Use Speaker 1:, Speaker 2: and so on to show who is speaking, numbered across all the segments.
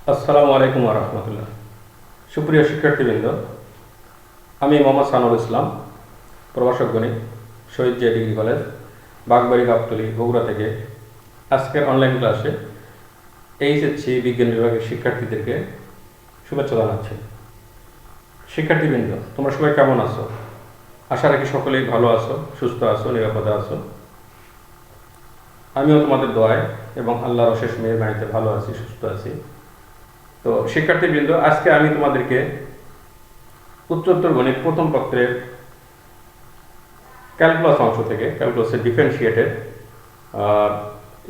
Speaker 1: আসসালামু আলাইকুম ওয়া রাহমাতুল্লাহ। সুপ্রিয় শিক্ষার্থীবৃন্দ, আমি মোহাম্মদ সানুল ইসলাম, প্রভাষক গণিত, শহীদ জিয়া ডিগ্রি কলেজ, বাগবাড়ি গাবতলী, বগুড়া থেকে আজকের অনলাইন ক্লাসে এইচএসসি বিজ্ঞান বিভাগের শিক্ষার্থীদেরকে শুভেচ্ছা জানাচ্ছি। শিক্ষার্থীবৃন্দ, তোমরা সবাই কেমন আছো? আশা রাখি সকলেই ভালো আছো, সুস্থ আছো, নিরাপদে আছো। আমিও তোমাদের দোয়ায় এবং আল্লাহর অশেষ মেহেরবানিতে ভালো আছি, সুস্থ আছি। তো শিক্ষার্থীবৃন্দ, আজকে আমি তোমাদেরকে উচ্চতর গণিত প্রথম পত্রের ক্যালকুলাস অংশ থেকে, ক্যালকুলাসের ডিফারেন্সিয়েটেড,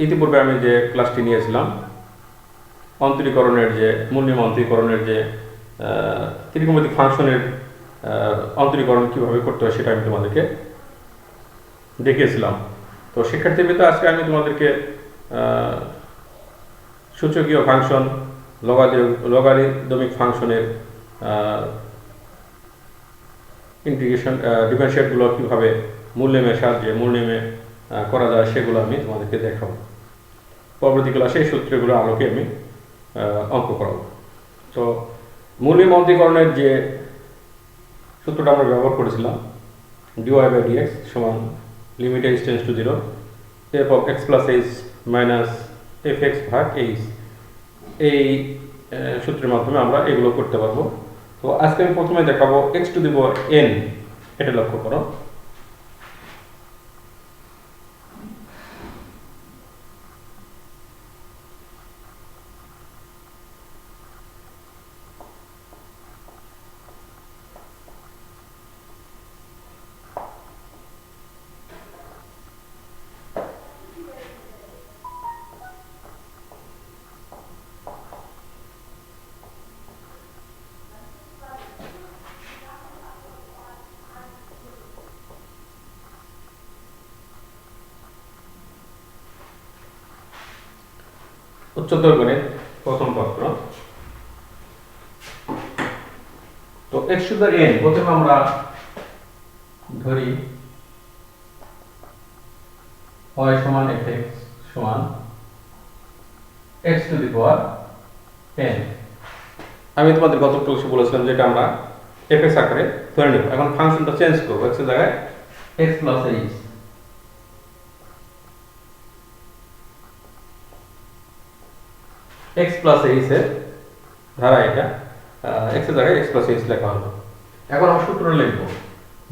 Speaker 1: ইতিপূর্বে আমি যে ক্লাসটি নিয়েছিলাম অন্তরীকরণের যে মূলনীয়ম অন্তরীকরণের যে ত্রিকোণমিতিক ফাংশনের অন্তরীকরণ কীভাবে করতে হয় সেটা আমি তোমাদেরকে দেখিয়েছিলাম। তো শিক্ষার্থীবৃন্দ, আজকে আমি তোমাদেরকে সূচকীয় ফাংশন, লগারিদমিক ফাংশনের ইন্টিগ্রেশন, ডিফারেন্সিয়েটগুলো কীভাবে মূলনীয়মের সাহায্যে মূলনীয়মে করা যায় সেগুলো আমি তোমাদেরকে দেখাবো। পরবর্তী ক্লাসে এই সূত্রগুলো আলোকে আমি অঙ্ক করাবো। তো মূলনীয়ম অন্তরীকরণের যে সূত্রটা আমরা ব্যবহার করেছিলাম, dy/dx সমান limit h tends to 0 f of x plus h minus fx ভাগ h, এই সূত্রের মাধ্যমে আমরা এগুলো করতে পারবো। তো আজকে আমি প্রথমে দেখাবো x to the power n, এটা লক্ষ্য করো। উচ্চতর গণিত প্রথম পত্র। তো x টু দি n প্রথমে আমরা ধরি y সমান fx সমান x to the power n। আমি তোমাদের গত ক্লাসে বলেছিলাম যেটা আমরা fx আকারে ধরে নেব। এখন ফাংশনটা চেঞ্জ করব, x এর জায়গায় x plus h, x plus h এর ধারা এটা, x এর জায়গায় x প্লাস h লেখা হলো। এখন আমরা সূত্র লিখব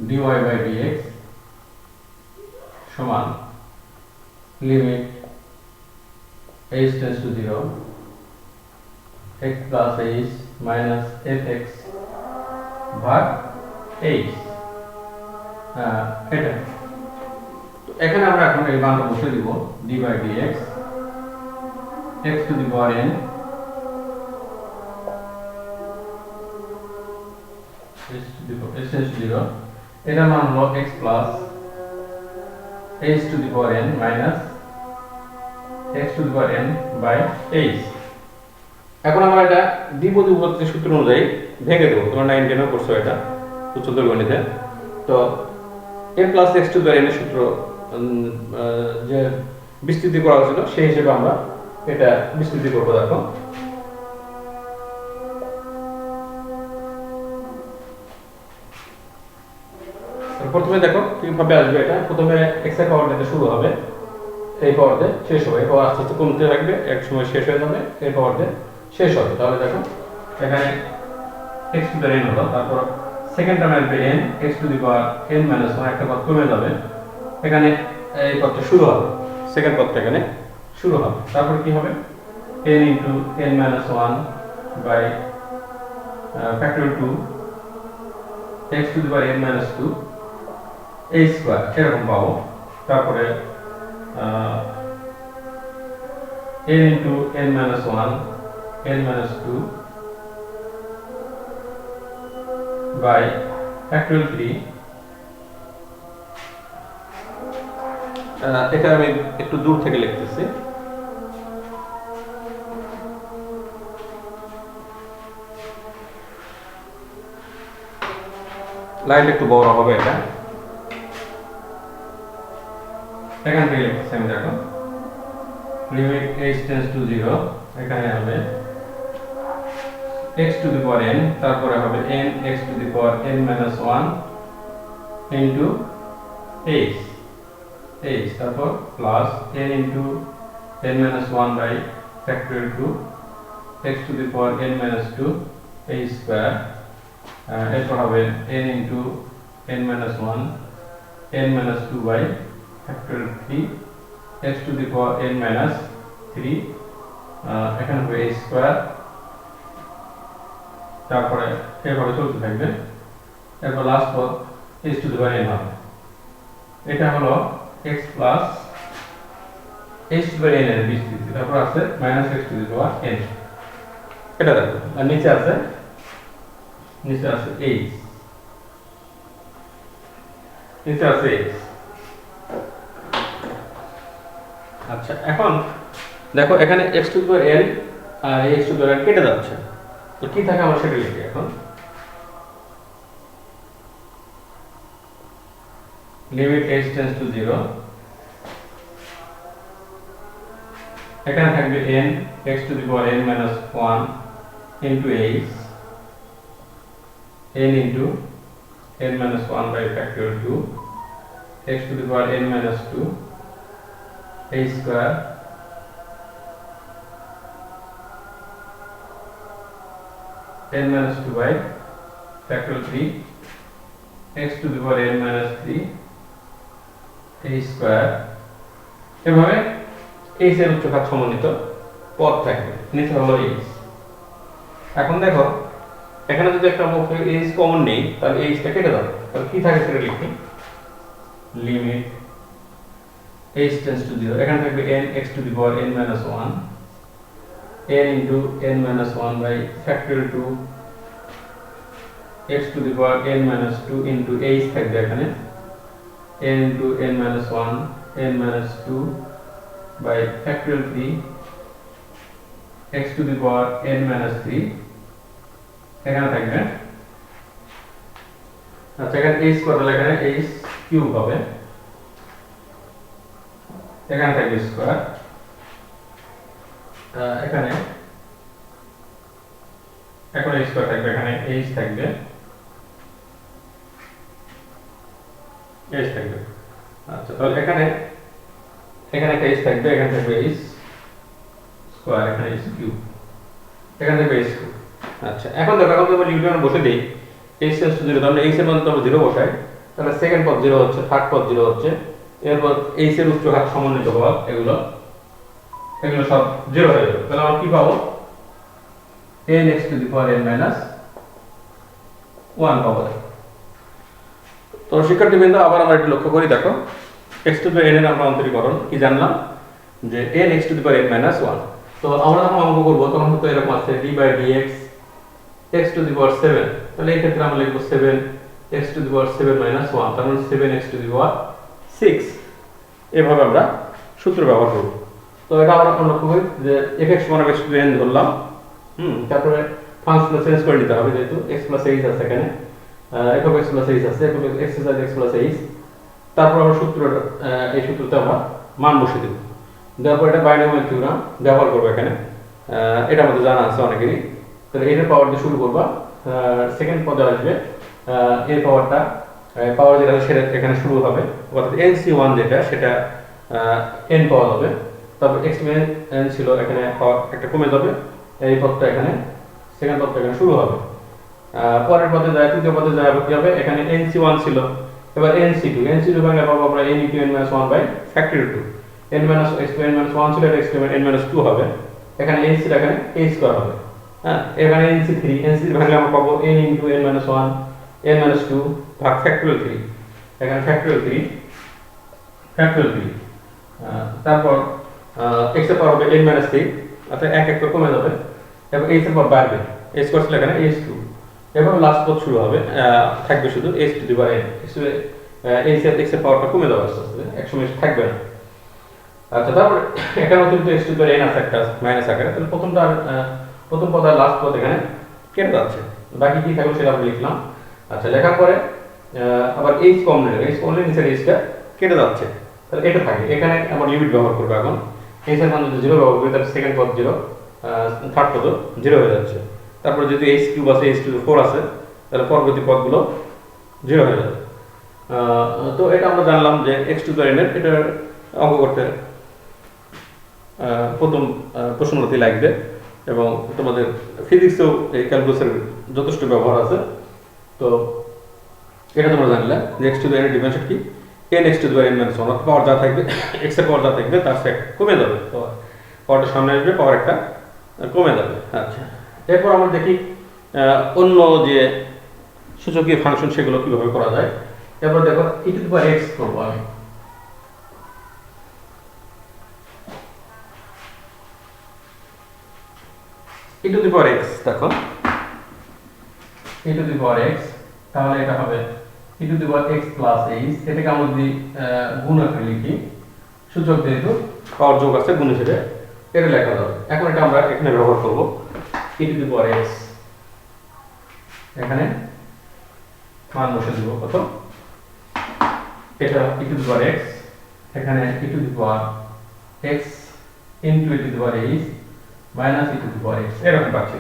Speaker 1: dy/dx সমান limit h tends to 0 x plus h minus fx ভাগ h, এটা। তো এখানে আমরা এখন এই মানটা বসে দিব dy/dx x to the power n h to 0, এটার মান হলো x plus h to the power n minus x to the power n by h। এখন আমরা এটা দ্বিপদী উপপাদ্যের সূত্র অনুযায়ী ভেঙে দেবো। তোমরা 9 10 করছো এটা উচ্চতর গণিতে। তো n plus x to the power n এর সূত্র যে বিস্তৃতি করা হয়েছিল সেই হিসেবে আমরা এটা বিস্তৃতি করবো। দেখো, প্রথমে দেখো কিভাবে আসবে এটা। প্রথমে x এর পাওয়ার দিতে শুরু হবে, এই পাওয়ার দিয়ে শেষ হবে, এই পাওয়ার আস্তে আস্তে কমতে থাকবে, এক সময় শেষ হয়ে যাবে, এই পাওয়ার দিয়ে শেষ হবে। তাহলে দেখো এখানে x টু দি n হলো, তারপর সেকেন্ড টার্মে আসবে n, x to the power n minus 1, একটা পদ কমে যাবে, এখানে এই পদটা শুরু হবে, সেকেন্ড পদটা এখানে শুরু হবে। তারপর কি হবে n into n minus 1 by factorial 2 x to the power n minus 2 a square, এরকম পাবো। তারপরে n into n minus 1 n minus 2 by factorial 3। এটা আমি একটু দূর থেকে লিখতেছি। লাইনটা একটু বড় হবে, এটা এখান থেকে লিখতেছি আমি। দেখো লিমিট h টেন্ডস টু 0, এখানে হবে x to the power n, তারপরে হবে n x to the power n minus 1 into h, তারপর plus n into n minus 1 by factorial 2 x to the power n minus 2 h square, এরপর হবে n into n minus 1 n minus 2 by factorial 3 x to the power n minus 3, এখানে হবে h square, তারপরে এভাবে চলতে থাকবে। এরপর last পদ h to the power n হবে। এটা হলো x plus h to the power n এর বিস্তৃতি, তারপর আছে minus x to the power n, এটা দেখো। আর নিচে আছে h, নিচে আছে h। আচ্ছা, এখন দেখো এখানে x to the power n আর x to the power n কেটে যাচ্ছে, তো কি থাকে আমরা সেটা লিখি এখন। লিমিট h টেন্ডস টু 0, এখানে থাকবে n x to the power n minus 1 into h, n into n minus 1 by factorial 2 x to the power n minus 2 a square n minus 2 by factorial 3 x to the power n minus 3 a square, এভাবে h এর উচ্চঘাত সমন্বিত পদ থাকবে, নিচে হলো h। এখন দেখো এখানে যদি একটা h কমন নেই তাহলে h টা কেটে যাবে, তাহলে কি থাকে সেটা লিখি। লিমিট h টেন্ডস টু 0, এখানে থাকবে n x to the power n minus 1 n into n minus 1 by factorial 2 x to the power n minus 2 into h থাকবে এখানে n into n minus 1 n minus 2 by factorial 3 x to the power n minus 3, এখানে থাকবে। আচ্ছা, এখানে h square, এখানে h cube হবে, এখানে থাকবে স্কয়ার, এখানে এখন h স্কয়ার থাকবে, এখানে h থাকবে, আচ্ছা তাহলে এখানে একটা h থাকবে, এখানে থাকবে h স্কয়ার, এখানে h কিউব, এখানে থাকবে h কিউব। আচ্ছা, এখন দেখো এখন আমরা লিমিট বসে দেই h টেন্ডস টু 0, তাহলে h এর মান তো আমরা 0 বসাই, তাহলে সেকেন্ড পদ 0 হচ্ছে, থার্ড পদ 0 হচ্ছে, এরপর h এর উচ্চঘাত সমন্বিত পদ এগুলো সব 0 হয়ে যাবে। তাহলে আমরা কি পাবো, n x to the power n minus 1 পাবো। তো শিক্ষার্থীবৃন্দ, আবার আমরা একটু লক্ষ্য করি, দেখো x to the power n এর আমরা অন্তরীকরণ কি জানলাম যে n x to the power n minus 1। তো আমরা যখন অঙ্ক করব তখন হয়তো এরকম আছে d by dx x to the power 7, তাহলে এই ক্ষেত্রে আমরা লিখব 7 x to the power 7 minus 1, তার মানে 7 x to the power 6, এভাবে আমরা সূত্র ব্যবহার করব। তো এটা আমরা লক্ষ্য করি যে fx সমান x to the n ধরলাম, তারপরে ফাংশনটা চেঞ্জ করে নিতে হবে, যেহেতু x plus h আছে এখানে, f of x plus h আছে, f of x is x plus h, তারপর আমরা এই সূত্রতে আমরা মান বসিয়ে দেব, তারপর এটা বাইনোমিয়াল থিওরাম ব্যবহার করব এখানে, এটা আমাদের জানা আছে অনেকেরই। তাহলে এর পাওয়ার দিয়ে শুরু করবা, সেকেন্ড পদে আসবে এর পাওয়ার যেটা সেটা এখানে শুরু হবে, অর্থাৎ nc1 যেটা সেটা n পাওয়ার হবে, তারপর n ছিল এখানে পাওয়ার একটা কমে যাবে, এই পদটা এখানে সেকেন্ড পদটা এখানে শুরু হবে, পরের পদে যায়, তৃতীয় পদে যায় কি হবে, এখানে nc1 ছিল, এবার nc2 ভাঙলে পাবো আমরা n into n minus 1 by factorial 2, n minus x to n minus 1 ছিল, এটা x to n minus 2 হবে, এখানে nc এখানে a স্কয়ার হবে, হ্যাঁ, এখানে nc3 ভাঙলে আমরা পাবো n into n minus 1 n minus 2 ভাগ factorial 3, এখানে factorial 3, তারপর x এর পাওয়ার হবে n minus 3, অর্থাৎ এক করে কমে যাবে, এবং h এর পাওয়ার বাড়বে, a স্কয়ার ছিল এখানে h2, এবং লাস্ট পদ শুরু হবে, থাকবে শুধু h to the power n, x এর পাওয়ারটা কমে যাবে আস্তে আস্তে, একসময় থাকবে না। আচ্ছা, তারপর এখানে কিন্তু x to the power n আছে একটা মাইনাস আকারে, তাহলে প্রথম পদ আর লাস্ট পদ এখানে কেটে যাচ্ছে, বাকি কি থাকলো সেটা আমরা লিখলাম। আচ্ছা, লেখার পরে আবার h কমন নিচের h-টা কেটে যাচ্ছে, তাহলে এটা থাকে, এখানে আমরা লিমিট ব্যবহার করব। এখন h এর মান যদি 0 ব্যবহার করি তাহলে সেকেন্ড পদ 0, থার্ড পদ 0 হয়ে যাচ্ছে, তারপর যদি এইচ কিউব আছে, এইচ টু 4 আছে, তাহলে পরবর্তী পদগুলো 0 হয়ে যাবে। তো এটা আমরা জানলাম যে x two the power n এর এটার অঙ্ক করতে প্রথম প্রশ্নটি লাগবে, এবং তোমাদের ফিজিক্সেও এই ক্যালকুলাসের যথেষ্ট ব্যবহার আছে। তো এটা তোমরা জানলে যে এক্স টু দি এর ডিমেনশন কি, n x to the power n - 1, পাওয়ার যা থাকবে x এর পাওয়ার যা থাকবে তার সে কমে যাবে, তো পাওয়ারটা সামনে আসবে, পাওয়ার একটা কমে যাবে। আচ্ছা, এরপর আমরা দেখি অন্য যে সূচকীয় ফাংশন সেগুলো কিভাবে করা যায়। এরপর দেখো e to the power x করব আমি। e to the power x দেখো, e to the power x, তাহলে এটা হবে e to the power x plus h। এটাকে আমরা যদি গুণ আকারে লিখি, সূচক যেহেতু পাওয়ার যোগ আছে গুণ হিসেবে এটা লেখা যাবে। এখন এটা আমরা এখানে ব্যবহার করব e to the power x, এখানে মান বসে দেব কত, এটা e to the power x, এখানে e to the power x into e to the power h minus e to the power x এরকম পাচ্ছি।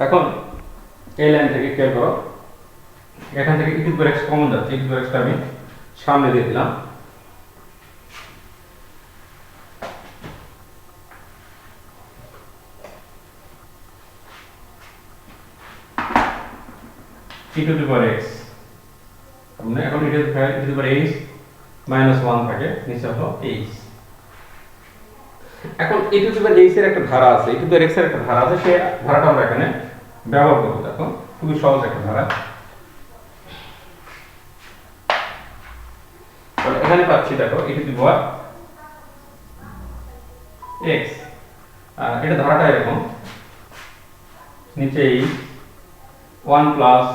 Speaker 1: এখন এই লাইন থেকে খেয়াল করো, এখান থেকে e to the power x common যাচ্ছে, e to the power x টা আমি সামনে দিয়ে দিলাম। e to the power x মানে এখন e to the power h minus 1 থাকে, নিচে হলো h। এখন e to the power h এর একটা ধারা আছে, e to the power x এর একটা ধারা আছে, সেই ধারাটা আমরা এখানে ব্যবহার করব। দেখো খুবই সহজ একটা ধারা। তাহলে এখানে পাচ্ছি দেখো e to the power x, এটা ধারাটা এরকম, নিচে h 1 plus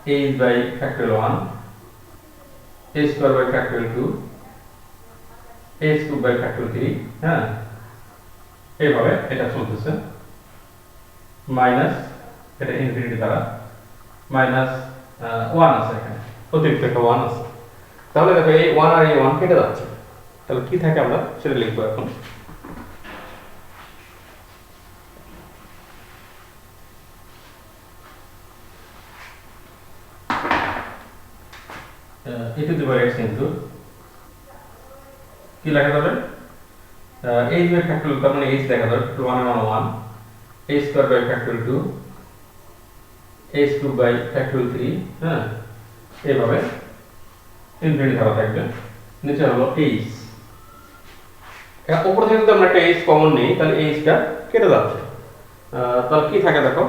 Speaker 1: h by factorial 1 h square by factorial 2 h cube by factorial 3, হ্যাঁ এইভাবে এটা চলতেছে, মাইনাস এটা ইনফিনিটি দ্বারা মাইনাস 1 আছে, এখানে অতিরিক্ত একটা 1 আছে। তাহলে দেখো এই 1 আর এই 1 কেটে যাচ্ছে, তাহলে কি থাকে আমরা সেটা লিখবো এখন। e to the power x into কি লেখা যাবে, h বাই ফ্যাক্টরিয়াল, তার মানে h লেখা যাবে 1 1 1 h square by factorial 2 h cube by factorial 3, হ্যাঁ এইভাবে ইনফিনিটি ধারা থাকবে, নিচে হলো h। এখন উপর থেকে যদি আমরা একটা h কমন নেই, তাহলে h টা কেটে যাচ্ছে, তাহলে কি থাকে দেখো,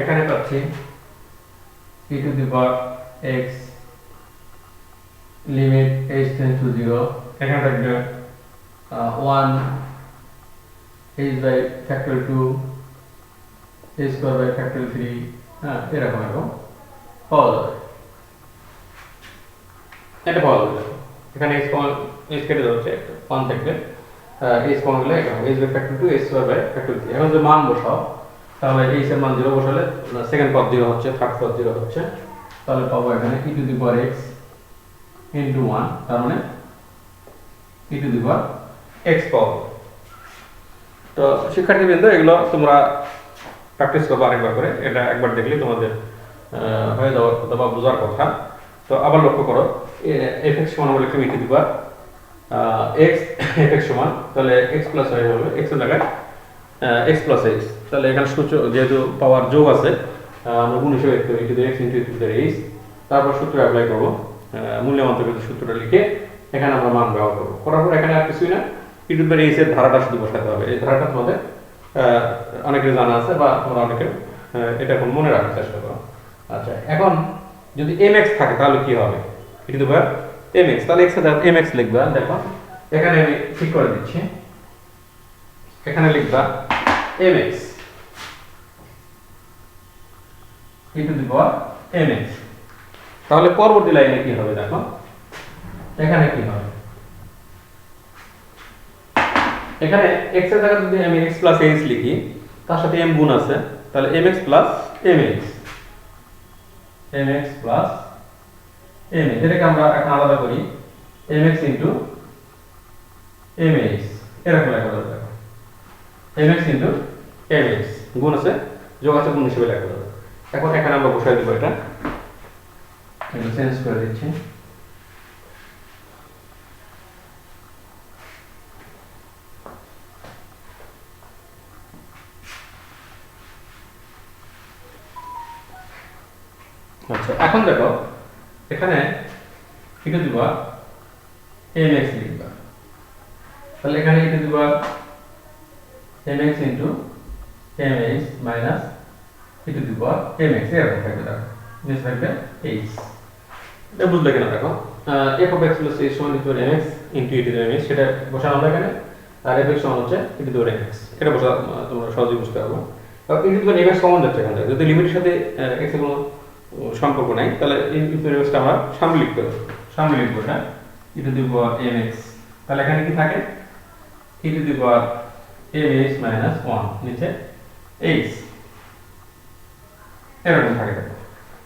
Speaker 1: এখানে পাচ্ছি e to the power x limit h tends to 0, এখানে থাকবে 1 h by factorial 2 h square by factorial 3, হ্যাঁ এরকম পাওয়া যাবে, এটা পাওয়া যাবে। এখানে h কেটে যাচ্ছে, 1 থাকবে, h কমন গেলে এটা হবে h by factorial 2 h square by factorial 3। এখন যদি মান বসাও, তাহলে h এর মান 0 বসালে সেকেন্ড পদ 0 হচ্ছে, থার্ড পদ 0 হচ্ছে, তাহলে পাবো এখানে e to the power x into 1, তার মানে e to the power x পাবো। তো শিক্ষার্থীবৃন্দ, এগুলো তোমরা প্র্যাকটিস করবে আরেকবার করে, এটা একবার দেখলে তোমাদের হয়ে যাওয়ার কথা বা বোঝার কথা। তো আবার লক্ষ্য করো, fx সমান আমরা লিখলাম e to the power x, fx সমান তাহলে x প্লাস y হবে, x এর জায়গায় x প্লাস h, তাহলে এখানে সূত্র যেহেতু পাওয়ার যোগ আছে, আমরা গুণ হিসেবে লিখতে হবে e to the x into e to the h, তারপর সূত্র অ্যাপ্লাই করব, মূল্যমান থেকে সূত্রটা লিখে এখানে আমরা মান ব্যবহার করব। করার পর এখানে আর কিছুই না, e টু দি h এর ধারাটা শুধু বসাতে হবে। এই ধারাটা তোমাদের অনেকের জানা আছে বা তোমরা অনেকে এটা এখন মনে রাখার চেষ্টা করো। আচ্ছা, এখন যদি mx থাকে তাহলে কি হবে, e to the power mx, তাহলে x এর জায়গায় mx লিখবা। দেখো এখানে আমি ঠিক করে দিচ্ছি, এখানে লিখবা mx e to the power mx। তাহলে পরবর্তী লাইনে কি হবে দেখো, এখানে কি হবে, এখানে x এর জায়গায় যদি আমি x প্লাস h লিখি, তার সাথে m গুণ আছে, তাহলে mx plus mx, mx plus mx, এটাকে আমরা এখন আলাদা করি mx ইনটু mx, এরকম লেখা যাবে। mx ইন্টু mx, গুণ আছে যোগ আছে গুণ হিসেবে লেখা যাবে। এখন এখানে আমরা বসাই দিব এটা চেঞ্জ করে দিচ্ছি। আচ্ছা, এখন দেখো এখানে e to the power mx লিখবা, তাহলে এখানে e to the power mx into mx minus e to the power mx এরকম থাকবে। দেখো নিচে থাকবে h, এটা বুঝলে কিনা দেখো f of x plus h সমান e to the mx into e to the mx, সেটা বসানো আমরা এখানে, আর f সমান হচ্ছে e to the power mx, এটা বসা তোমরা সহজেই বুঝতে পারবে। আর e to the power mx common যাচ্ছে এখান থেকে, যদি লিমিটের সাথে x এর কোনো সম্পর্ক নাই তাহলে e টু দি mx টা আমরা সামনে লিখতে হবে, সামনে লিখবো এটা e to the power mx, তাহলে এখানে কি থাকে e to the power mx minus 1 নিচে h এরকম থাকে।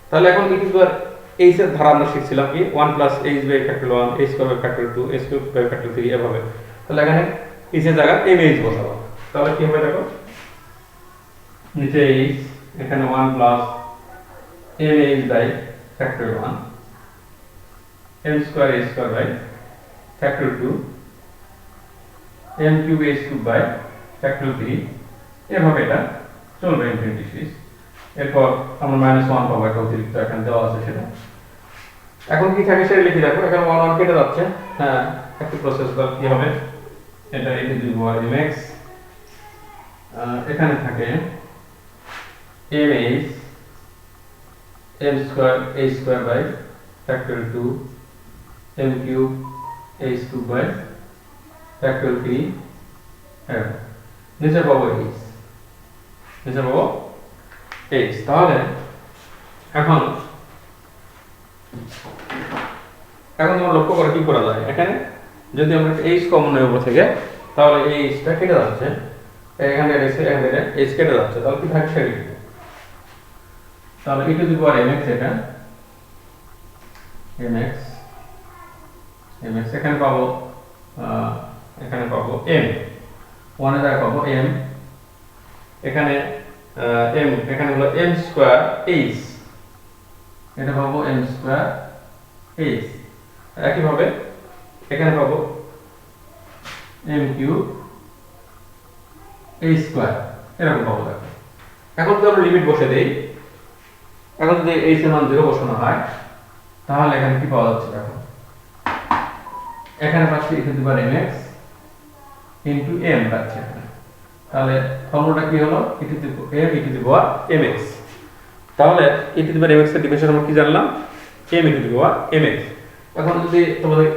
Speaker 1: তাহলে এখন e to the power h এর ধারা আমরা শিখছিলাম কি 1 plus h by factor 1 h square by factor 2 h cube by factor 3 এভাবে। তাহলে এখানে h এর জায়গায় mh বসাবো, তাহলে কি হবে দেখো নিচে h, এখানে 1 plus mh by factor 1 m square h square by factor 2 m cube h cube by factor 3 এভাবে এটা চলবে ইনফিনিটি সিরিজ। এরপর আমরা -1 পাবো, একটা অতিরিক্ত এখানে দেওয়া আছে সেটা। এখন কি থাকে সেটা লিখে রাখো, এখানে 1 1 কেটে যাচ্ছে, হ্যাঁ একটু প্রসেস দাও কি হবে, এটা e to the power mx, এখানে থাকে mh m square h square by factor 2 m cube h cube by factor 3 নিচে পাবো h, নিচে পাবো h। তাহলে এখন তোমরা লক্ষ্য করে কি করা যায়, এখানে যদি আমরা h কমন নেব উপর থেকে তাহলে এই h টা কেটে যাচ্ছে, এখানে রেখে এখানে h কেটে যাচ্ছে, তাহলে কি থাকে সেটা লিখব। তাহলে e to the power mx, এটা mx এখানে পাবো m, 1 এর জায়গায় পাবো m, এখানে m এখানে হলো m স্কয়ার h, এটা পাবো m স্কয়ার h, একই ভাবে এখানে পাবো m কিউব h স্কয়ার এরকম পাবো। দেখো এখন যদি আমরা লিমিট বসে দেই, এখন যদি h এর মান 0 বসানো হয় তাহলে এখানে কি পাওয়া যাচ্ছে, দেখো এখানে পাচ্ছি e to the power mx into m পাচ্ছি এখানে, তাহলে ফর্মুলাটা কি হলো e to the power mx। তাহলে e to the power mx এর ডিফিনেশন আমরা কি জানলাম, m e to the power mx। এখন যদি তোমাদের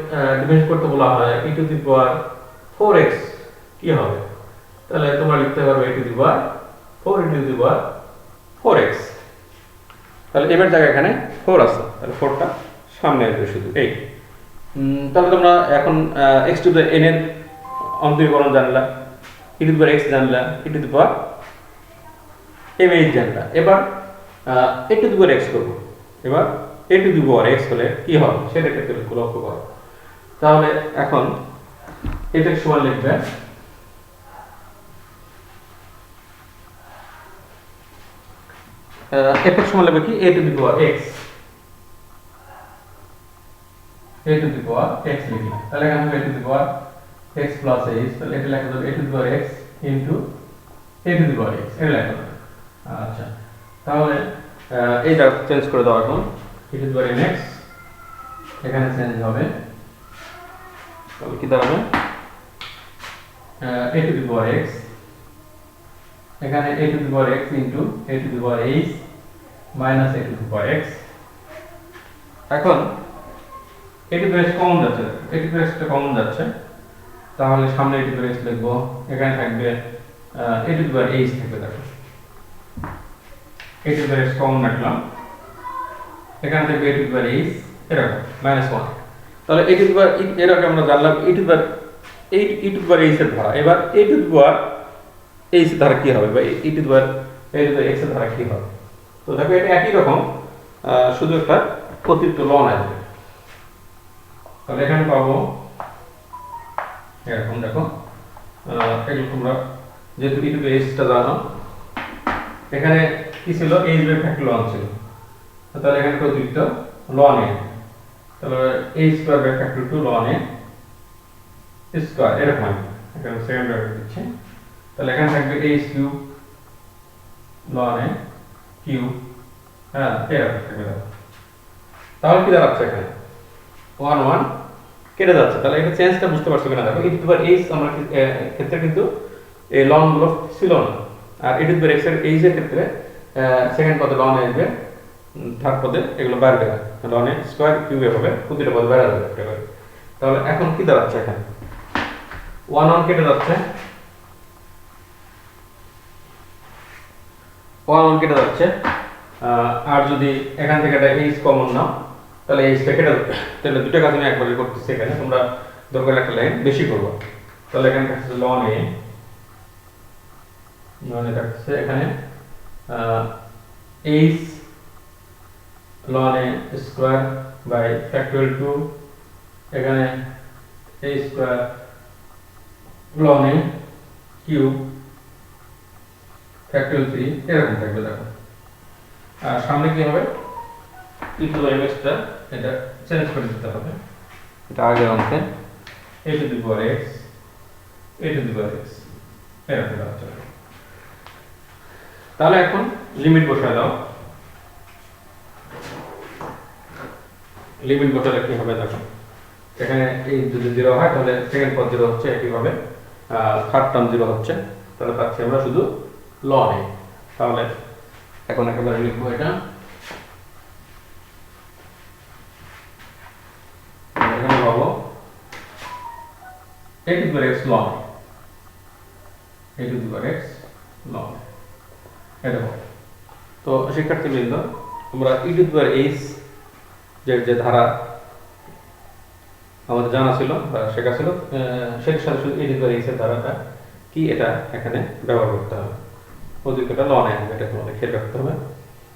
Speaker 1: ডিফারেন্স করতে বলা হয় e to the power 4x কি হবে, তাহলে তোমরা লিখতে পারবে e to the power 4 e to the power 4x, তাহলে m এর জায়গায় এখানে 4 আছে, তাহলে 4টা সামনে আসবে শুধু এই। তাহলে তোমরা এখন x টু দি n এর অন্তরীকরণ জানলা, e to the power x জানলা, e to the power mh জানলা। এবার a to the power x করব, এবার a to the power x হলে কি হবে সেটা ক্ষেত্রে লক্ষ্য করো। তাহলে এখন এটা সমান লিখবে f এর সমান লিখবে কি a to the power x, a to the power x লিখলাম, তাহলে এখানে হবে a to the power x plus h, তাহলে এটা লেখা যাবে a to the power x into a to the power x, এটা লেখা যাবে। আচ্ছা, তাহলে এইটা চেঞ্জ করে দাও, এখন e to the power mx এখানে চেঞ্জ হবে, তাহলে কি দাঁড়াবে a to the power x, এখানে a to the power x into a to the power h minus a to the power x। এখন a to the power x common যাচ্ছে, a to the power x টা common যাচ্ছে, তাহলে সামনে a to the power x লিখবো, এখানে থাকবে a to the power h থাকবে। দেখো a to the power x common রাখলাম, এখানে থাকবে a to the power h এরকম -1, তাহলে a টু দি পাওয়ার এরকম আমরা জানলাম e to the power h এর ধারা। এবার a to the power h এর ধারা কি হবে, বা e to the power x এর ধারা কি হবে। তো দেখো এটা একই রকম, শুধু একটা অতিরিক্ত লন আসবে, তাহলে এখানে পাবো এরকম। দেখো এগুলো তোমরা যেহেতু ই টু দি এইচটা জানো, এখানে কি ছিল এইচ বাই ফ্যাক্টর লন ছিল, তাহলে এখানে অতিরিক্ত লন এ, তাহলে H square by factor 2 ln A square এরকম এখানে সেকেন্ড ব্র্যাকেট দিচ্ছি, তাহলে এখানে থাকবে H cube ln A cube, হ্যাঁ এরকম থাকবে। তাহলে কি দাঁড়াচ্ছে এখানে 1 1 কেটে যাচ্ছে, তাহলে এটা চেঞ্জটা বুঝতে পারছো কিনা দেখো। ই টু দি পাওয়ার এইচ আমরা ক্ষেত্রে কিন্তু এই লন গুলো ছিল না, আর ই টু দি পাওয়ার এক্স এর এইচ এর ক্ষেত্রে সেকেন্ড পদে লন আসবে, থার্ড পদে এগুলো বাড়বে, লন এ স্কয়ার কিউব হবে, প্রতিটা পদে বেড়ে যাবে একটা করে। তাহলে এখন কি দাঁড়াচ্ছে এখানে 1 1 কেটে যাচ্ছে, 1 1 কেটে যাচ্ছে, আর যদি এখান থেকে একটা এইচ কমন নাও তাহলে এইচটা কেটে যাবে। তাহলে দুটো কাজ আমি একবারে করতেছি, এখানে তোমরা দরকার একটা লাইন বেশি করবো। তাহলে এখানে থাকছে লন এ, লন এ থাকছে এখানে H ln A square by factorial 2, এখানে a square ln A cube factorial 3 এরকম থাকবে দেখো। আর সামনে কি হবে ই টু দি এক্সটা এটা চেঞ্জ করে দিতে হবে, এটা আগে অঙ্কে a to the power x a to the power x এরকম আছে। তাহলে এখন লিমিট বসায় দাও, লিমিট বসালে কি হবে দেখো, এখানে এই যদি 0 হয় তাহলে সেকেন্ড পদ 0 হচ্ছে, একইভাবে থার্ড টার্ম 0 হচ্ছে, তাহলে পাচ্ছি আমরা শুধু লন এ। তাহলে এখন একেবারে লিখবো এটা, এখানে পাবো a to the power x ln a to the power x ln এটা হবে। তো শিক্ষার্থীবৃন্দ, তোমরা ই টু দি পাওয়ার h যে ধারা আমাদের জানা ছিল বা শেখা ছিল, সেটার সাথে শুধু ই টু দি পাওয়ার h এর ধারাটা কি এটা এখানে ব্যবহার করতে হবে, অধিকটা লন এ হবে, এটা তোমাদের খেয়াল রাখতে হবে।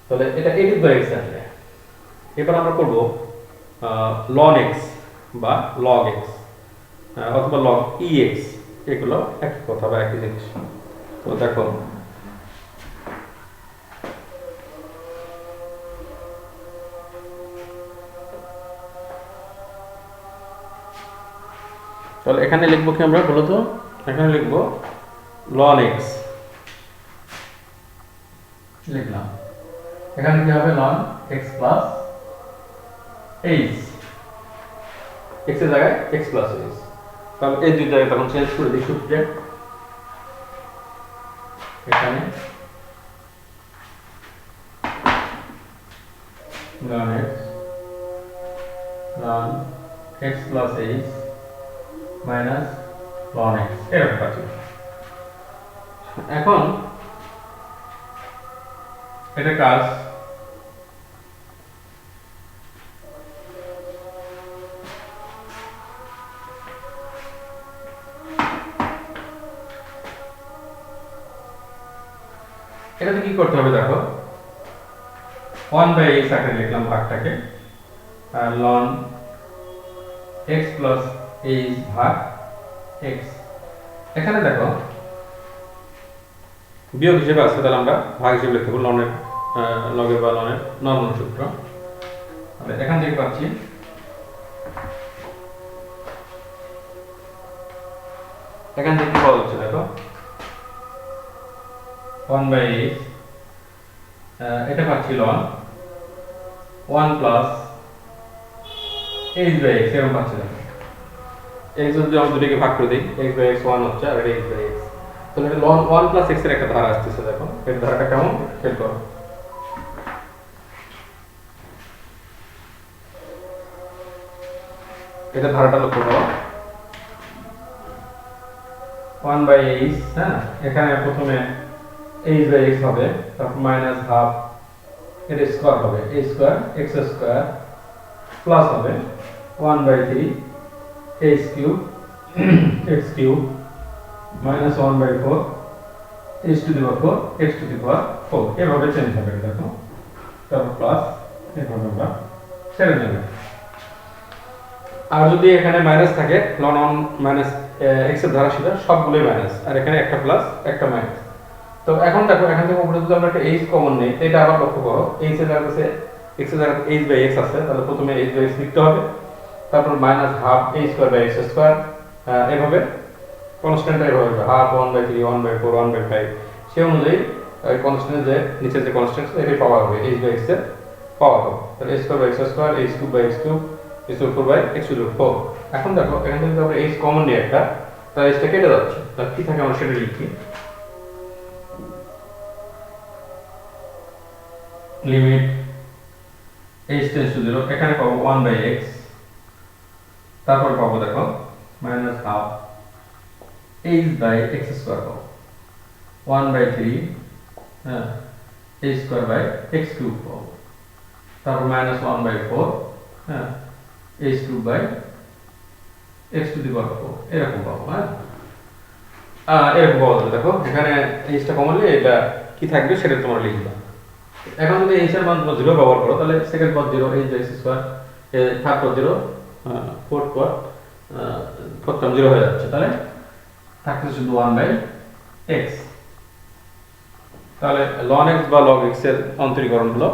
Speaker 1: তাহলে এটা ই টু দি পাওয়ার x আসবে। এবার আমরা করব লন x বা log x অথবা log ex, এগুলো একই কথা বা একই জিনিস। তো দেখো তাহলে এখানে লিখবো কি আমরা বলো তো, এখানে লিখবো ln x লিখলাম, এখানে কি হবে ln x plus h, x এর জায়গায় x প্লাস h, তাহলে এই দুই জায়গায় তখন চেঞ্জ করে দিই সূত্রে, এখানে ln x plus h minus ln x এরকম পাচ্ছি। এখন এটা কাজ এটাতে কি করতে হবে দেখো, 1/x আকারে লিখলাম ভাগটাকে, আর ln x প্লাস h ভাগ x, এখানে দেখো বিয়োগ হিসেবে আছে, তাহলে আমরা ভাগ হিসেবে লিখতে পারবো লনের লগের বা লনের নরমাল সূত্র। তাহলে এখান থেকে পাচ্ছি এখান থেকে কি পাওয়া যাচ্ছে দেখো 1/h, এটা পাচ্ছি ln 1 প্লাস h/x এরকম পাচ্ছি দেখো। x যদি আমরা দুটোকে ভাগ করে দিই x/x 1 হচ্ছে আর এটা h/x, তাহলে এটা ln 1 প্লাস x এর একটা ধারা আসছে দেখো, এর ধারাটা কেমন খেয়াল করো। এটা ধারাটা লক্ষ্য করো 1/h, হ্যাঁ এখানে প্রথমে h/x হবে, তারপর মাইনাস হাফ এর স্কয়ার হবে, a square x square plus হবে 1/3 h cube x cube minus 1/4 h to the power 4 x to the power 4, এভাবে চেঞ্জ হবে দেখো, তারপর প্লাস এভাবে আমরা ছেড়ে দেব। আর যদি এখানে মাইনাস থাকে ln 1 মাইনাস এক্স এর ধারা সিধা সবগুলোই মাইনাস, আর এখানে একটা প্লাস একটা মাইনাস। তো এখন দেখো এখান থেকে উপরে যদি আমরা একটা এইচ কমন নেই, এটা আবার লক্ষ্য করো, এইচ এর জায়গাতে এক্স এর জায়গাতে এইচ বাই এক্স আছে, তাহলে প্রথমে এইচ বাই এক্স লিখতে হবে, তারপর minus half H square by X square, এভাবে কনস্ট্যান্টটা এভাবে হবে, হাফ 1/3 1/4 1/5, সেই অনুযায়ী ওই কনস্ট্যান্ট যে নিচের যে কনস্ট্যান্ট এটাই পাওয়া হবে, এইচ বাই এক্স এর পাওয়া হবে। তাহলে H square by X square, H cube by X cube, H cube 4 by X cube 4। এখন দেখো এখান থেকে যদি আমরা এইচ কমন নিই একটা, তাহলে এইচটা কেটে যাচ্ছে, তাহলে কি থাকে আমরা সেটা লিখি, লিমিট h টেন্ডস টু 0, এখানে পাবো 1/x, তারপর পাবো দেখো minus half h by x square পাবো 1/3, হ্যাঁ, h square by x cube পাবো, তারপর মাইনাস 1/4, হ্যাঁ, h cube by x to the power 4, এরকম পাবো। হ্যাঁ, এরকম পাবো। দেখো এখানে h টা কমন নিলে এটা কি থাকবে সেটা তোমরা লিখবা। এখন যদি h এর মান তোমরা 0 ব্যবহার করো, তাহলে সেকেন্ড পদ 0, h by x square, third পদ 0, ফোর্থ পদ ফোর্থ টার্ম 0 হয়ে যাচ্ছে, তাহলে থাকছে শুধু 1/x। তাহলে ln x বা log x এর অন্তরীকরণ হলো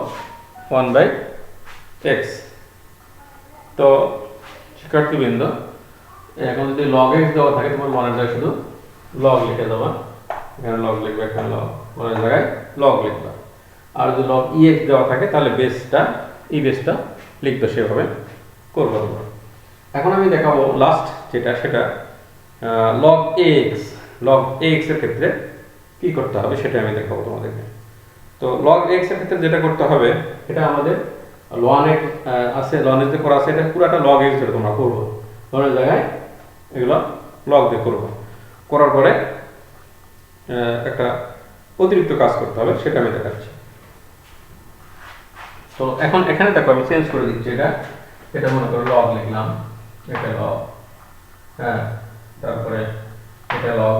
Speaker 1: 1/x। তো শিক্ষার্থীবৃন্দ, এখন যদি log x দেওয়া থাকে, তোমার ln এর জায়গায় শুধু log লিখে দেবা, এখানে log লিখবে, এখানে log, ln এর জায়গায় log লিখবা। আর যদি log ex দেওয়া থাকে তাহলে বেসটা বেসটা লিখবে, সেভাবে করবো তোমরা। এখন আমি দেখাবো লাস্ট যেটা, সেটা log ax এর ক্ষেত্রে কি করতে হবে সেটা আমি দেখাবো তোমাদেরকে। তো log x এর ক্ষেত্রে যেটা করতে হবে, এটা আমাদের ln x আছে, ln x দিয়ে করা আছে, এটা পুরোটা log x ধরে তোমরা করবো, ln এর জায়গায় এগুলো log দিয়ে করবো, করার পরে একটা অতিরিক্ত কাজ করতে হবে, সেটা আমি দেখাচ্ছি। তো এখন এখানে দেখো আমি চেঞ্জ করে দিচ্ছি, এটা মনে করো log লিখলাম, এটা log, হ্যাঁ, তারপরে এটা log,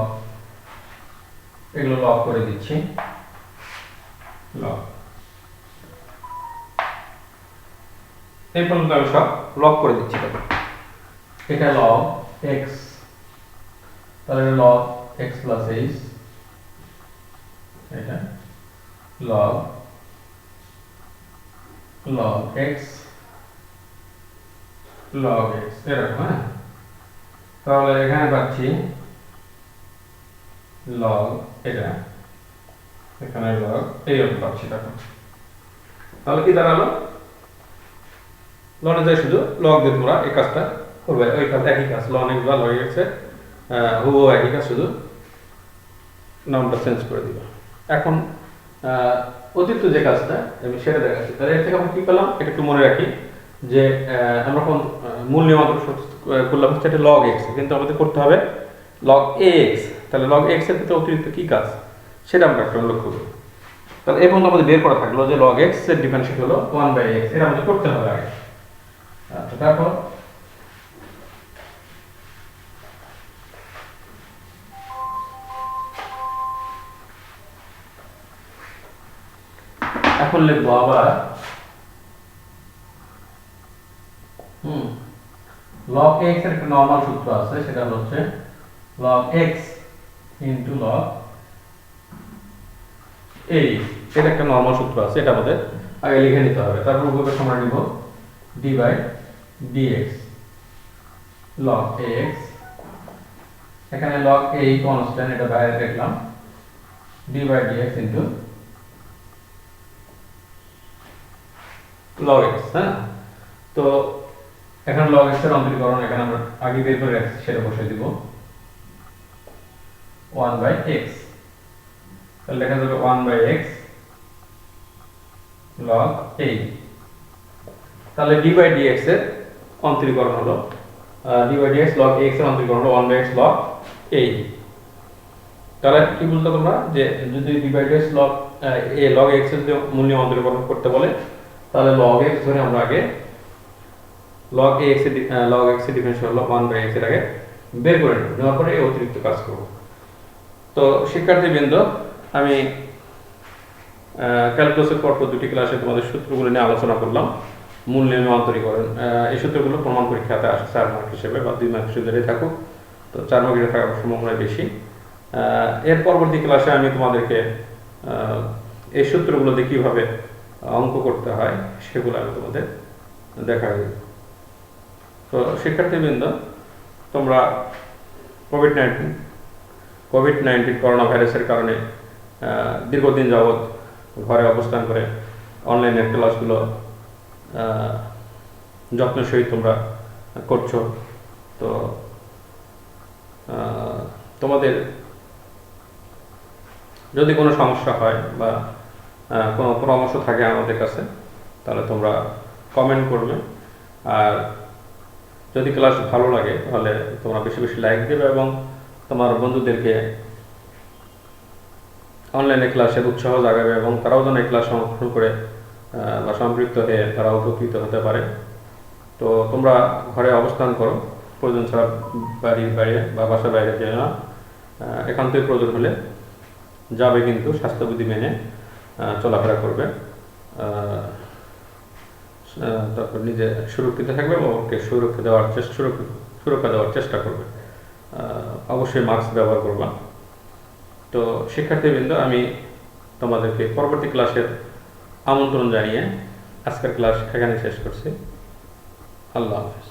Speaker 1: এগুলো log করে দিচ্ছি, log, এই পর্যন্ত আমি সব log করে দিচ্ছি। এটা log x, তাহলে log x plus h, এটা log x এরকম। হ্যাঁ, তাহলে এখানে পাচ্ছি log, এটা এখানে log, এইরকম পাচ্ছি। দেখো তাহলে কি দাঁড়ালো, ln এর শুধু log দিয়ে তোমরা এই কাজটা করবে, ওই কাজ একই কাজ, ln x বা log x এর হুবহু একই কাজ, শুধু নামটা চেঞ্জ করে দিবা। এখন অতিরিক্ত যে কাজটা আমি সেটা দেখাচ্ছি। তাহলে এর থেকে আমরা কি পেলাম, এটা একটু মনে রাখি যে আমরা কোন মূল নিয়ন্ত্রণ করলাম সেটা log x, কিন্তু আমাদের করতে হবে log ax। তাহলে log x এর ক্ষেত্রে অতিরিক্ত কি কাজ সেটা আমরা একটু লক্ষ্য করি। তাহলে এই পর্যন্ত আমাদের বের করা থাকলো যে log x এর ডিফারেন্সিয়েট হলো 1/x, এটা আমাদের করতে হবে আগে। আচ্ছা, তারপর এখন লিখবো আবার log x এর একটা নরমাল সূত্র আছে, সেটা হচ্ছে log x into log a, এটা একটা নরমাল সূত্র আছে, এটা আমাদের আগে লিখে নিতে হবে। তারপর উপরে সমান নিব d by dx log ax, এখানে log a কনস্ট্যান্ট, এটা বাইরে দেখলাম, d by dx into log x। হ্যাঁ, তো এখন log x এর অন্তরীকরণ এখানে আমরা আগে বের করে রাখছি, সেটা বসিয়ে দিব 1/x, তাহলে লেখা যাবে 1/x log a। তাহলে d by dx এর অন্তরীকরণ হলো d by dx log x এর অন্তরীকরণ হলো 1/x log a। তাহলে কি বলতো তোমরা, যে যদি d by dx log a log x এর মূল্য অন্তরীকরণ করতে বলে, তাহলে log x ধরে আমরা আগে log ax এর ডিফারেন্সিয়াল হলো 1/x এর আগে বের করে নেওয়ার পরে এই অতিরিক্ত কাজ করব। তো শিক্ষার্থীবৃন্দ, আমি ক্যালকুলাসের পর দুটি ক্লাসে তোমাদের সূত্রগুলো নিয়ে আলোচনা করলাম, মূল নিয়মে অন্তরীকরণ, এই সূত্রগুলো প্রমাণ পরীক্ষাতে আসে 4 মার্ক হিসেবে বা 2 মার্ক হিসেবে থাকুক, তো 4 মার্কেটে থাকার সম্ভাবনা বেশি। এর পরবর্তী ক্লাসে আমি তোমাদেরকে এই সূত্রগুলোতে কীভাবে অঙ্ক করতে হয় সেগুলো আমি তোমাদের দেখাবো। তো শিক্ষার্থীবৃন্দ, তোমরা কোভিড-19 করোনা ভাইরাসের কারণে দীর্ঘদিন যাবৎ ঘরে অবস্থান করে অনলাইনের ক্লাসগুলো যত্নের সহিত তোমরা করছো। তো তোমাদের যদি কোনো সমস্যা হয় বা কোনো পরামর্শ থাকে আমাদের কাছে, তাহলে তোমরা কমেন্ট করবে। আর যদি ক্লাস ভালো লাগে তাহলে তোমরা বেশি বেশি লাইক দেবে এবং তোমার বন্ধুদেরকে অনলাইনে ক্লাসের উৎসাহ জাগাবে এবং তারাও যেন এই ক্লাস সংরক্ষণ করে বা সম্পৃক্ত হয়ে তারা উপকৃত হতে পারে। তো তোমরা ঘরে অবস্থান করো, প্রয়োজন ছাড়া বাড়ির বাইরে বা বাসার বাইরে যেও না। একান্তই প্রয়োজন হলে যাবে, কিন্তু স্বাস্থ্যবিধি মেনে চলাফেরা করবে। তারপর নিজে সুরক্ষিত থাকবে এবং ওকে সুরক্ষা দেওয়ার চেষ্টা করবে। অবশ্যই মাস্ক ব্যবহার করবা। তো শিক্ষার্থীবৃন্দ, আমি তোমাদেরকে পরবর্তী ক্লাসের আমন্ত্রণ জানিয়ে আজকের ক্লাস এখানে শেষ করছি। আল্লাহ হাফেজ।